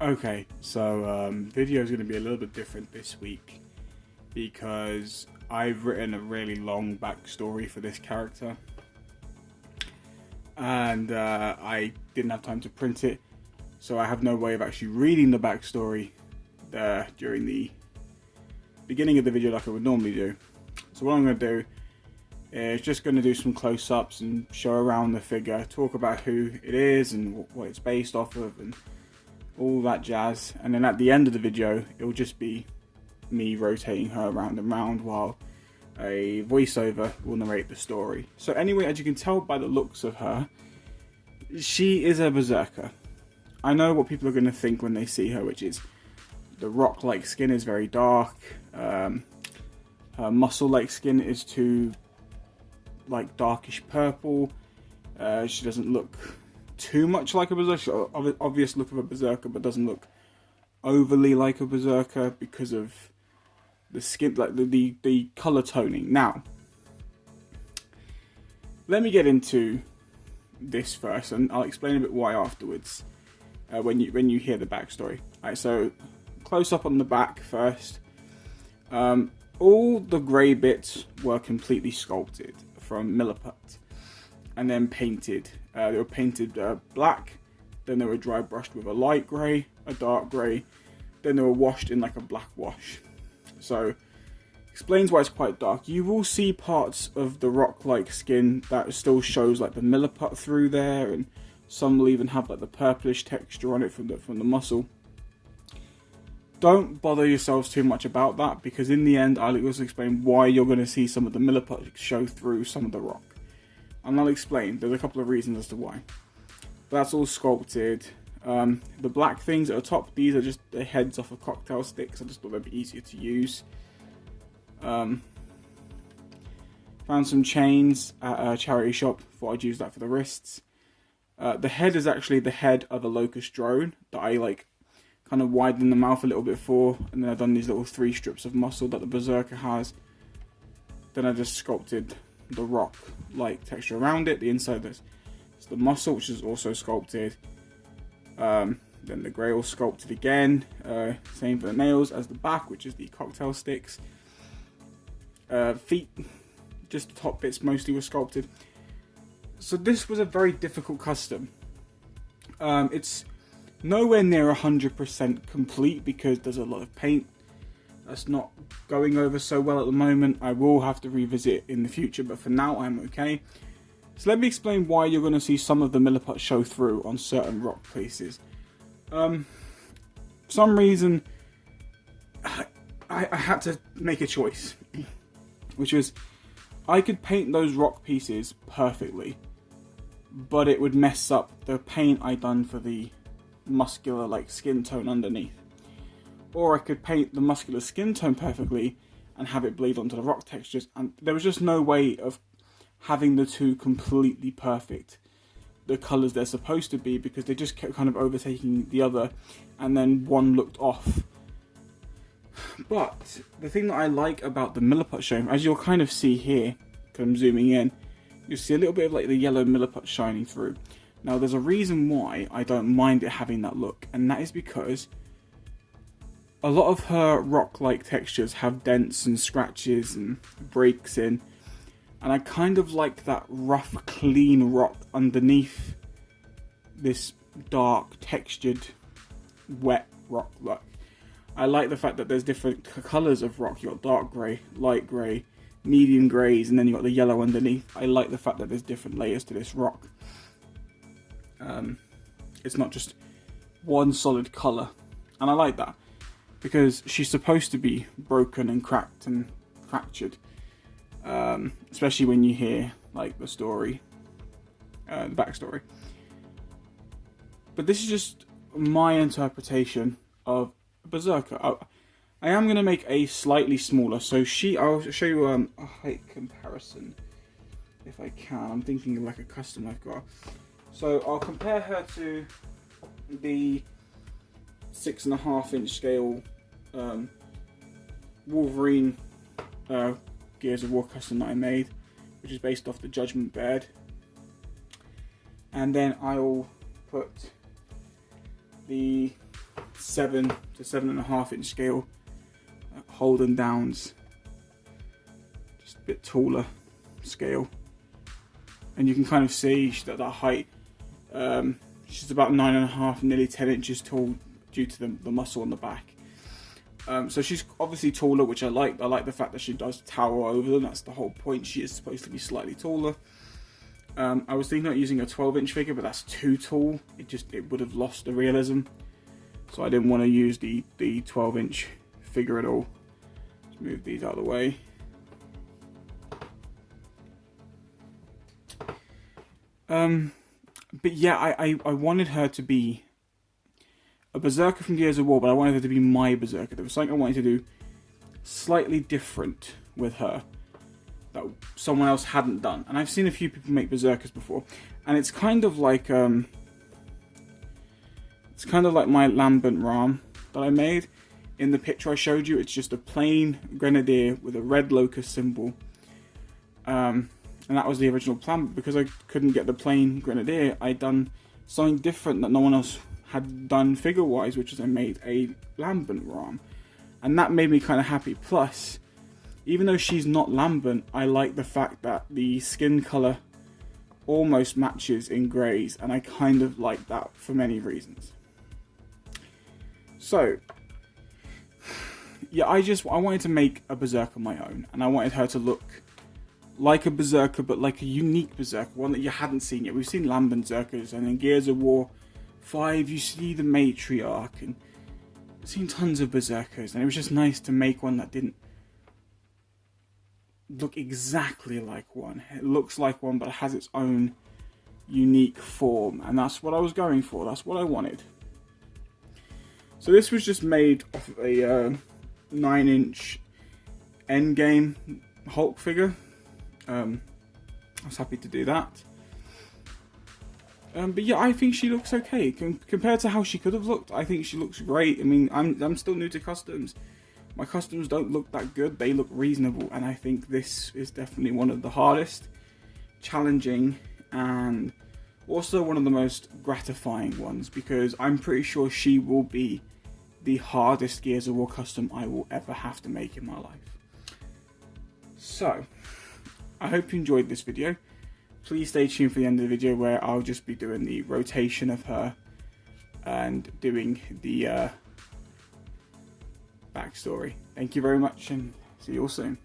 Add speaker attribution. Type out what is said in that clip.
Speaker 1: Okay, so video is going to be a little bit different this week because I've written a really long backstory for this character, and I didn't have time to print it, so I have no way of actually reading the backstory during the beginning of the video like I would normally do. So what I'm going to do is just going to do some close-ups and show around the figure, talk about who it is and what it's based off of and all that jazz, and then at the end of the video it will just be me rotating her around and round while a voiceover will narrate the story. So anyway, as you can tell by the looks of her, she is a berserker. I know what people are going to think when they see her, which is the rock-like skin is very dark, her muscle-like skin is too like darkish purple, she doesn't look too much like a berserker, obvious look of a berserker, but doesn't look overly like a berserker because of the skin, like the color toning. Now, let me get into this first, and I'll explain a bit why afterwards. When you hear the backstory. Alright, so close up on the back first. All the grey bits were completely sculpted from Milliput and then painted. They were painted black, then they were dry brushed with a light grey, a dark grey, then they were washed in like a black wash. So, explains why it's quite dark. You will see parts of the rock-like skin that still shows like the Milliput through there, and some will even have like the purplish texture on it from the muscle. Don't bother yourselves too much about that, because in the end I'll also explain why you're going to see some of the Milliput show through some of the rock. And I'll explain, there's a couple of reasons as to why. But that's all sculpted. The black things at the top, these are just the heads off of cocktail sticks. I just thought they'd be easier to use. Found some chains at a charity shop, thought I'd use that for the wrists. The head is actually the head of a locust drone that I like kind of widened the mouth a little bit for, and then I've done these little 3 strips of muscle that the Berserker has. Then I just sculpted the rock like texture around it. The inside is the muscle, which is also sculpted. Then the grey all sculpted again. Same for the nails as the back, which is the cocktail sticks. Feet, just the top bits mostly were sculpted. So this was a very difficult custom. It's nowhere near 100% complete because there's a lot of paint that's not going over so well at the moment. I will have to revisit it in the future, but for now I'm okay. So let me explain why you're going to see some of the Milliput show through on certain rock places. For some reason, I had to make a choice, which was I could paint those rock pieces perfectly, but it would mess up the paint I done for the muscular like skin tone underneath. Or I could paint the muscular skin tone perfectly and have it bleed onto the rock textures, and there was just no way of having the two completely perfect, the colours they're supposed to be, because they just kept kind of overtaking the other, and then one looked off. But the thing that I like about the Milliput showing, as you'll kind of see here, because I'm zooming in, you'll see a little bit of like the yellow Milliput shining through. Now there's a reason why I don't mind it having that look, and that is because a lot of her rock-like textures have dents and scratches and breaks in, and I kind of like that rough, clean rock underneath this dark, textured, wet rock look. I like the fact that there's different colours of rock. You've got dark grey, light grey, medium greys, and then you've got the yellow underneath. I like the fact that there's different layers to this rock. It's not just one solid colour, and I like that because she's supposed to be broken and cracked and fractured, especially when you hear like the story, the backstory. But this is just my interpretation of Berserker. I am going to make a slightly smaller, so I'll show you a height comparison if I can. I'm thinking of like a custom I've got. So I'll compare her to the 6.5-inch scale Wolverine Gears of War custom that I made, which is based off the Judgment Bed. And then I'll put the 7 to 7.5 inch scale. Holden Downs, just a bit taller scale, and you can kind of see she's at that height. She's about 9.5, nearly 10 inches tall due to the muscle on the back. So she's obviously taller, which I like. I like the fact that she does tower over them. That's the whole point. She is supposed to be slightly taller. I was thinking about using a 12-inch figure, but that's too tall. It would have lost the realism. So I didn't want to use the 12-inch figure at all. Let's move these out of the way. But yeah, I wanted her to be a Berserker from Gears of War, but I wanted her to be my Berserker. There was something I wanted to do slightly different with her that someone else hadn't done. And I've seen a few people make Berserkers before, and it's kind of like my Lambent Ram that I made. In the picture I showed you, it's just a plain Grenadier with a red locust symbol. And that was the original plan, but because I couldn't get the plain Grenadier, I'd done something different that no one else had done figure-wise, which is I made a Lambent Ram. And that made me kind of happy. Plus, even though she's not Lambent, I like the fact that the skin colour almost matches in greys, and I kind of like that for many reasons. So, yeah, I wanted to make a Berserker my own, and I wanted her to look like a Berserker, but like a unique Berserker, one that you hadn't seen yet. We've seen Lambent Berserkers, and in Gears of War 5 you see the Matriarch, and I've seen tons of Berserkers, and it was just nice to make one that didn't look exactly like one. It looks like one, but it has its own unique form, and that's what I was going for. That's what I wanted. So this was just made off of a 9-inch Endgame Hulk figure. I was happy to do that. But yeah, I think she looks okay. Compared to how she could have looked, I think she looks great. I mean, I'm still new to customs. My customs don't look that good. They look reasonable. And I think this is definitely one of the hardest, challenging, and also one of the most gratifying ones. Because I'm pretty sure she will be the hardest Gears of War custom I will ever have to make in my life. So, I hope you enjoyed this video. Please stay tuned for the end of the video, where I'll just be doing the rotation of her and doing the backstory. Thank you very much, and see you all soon.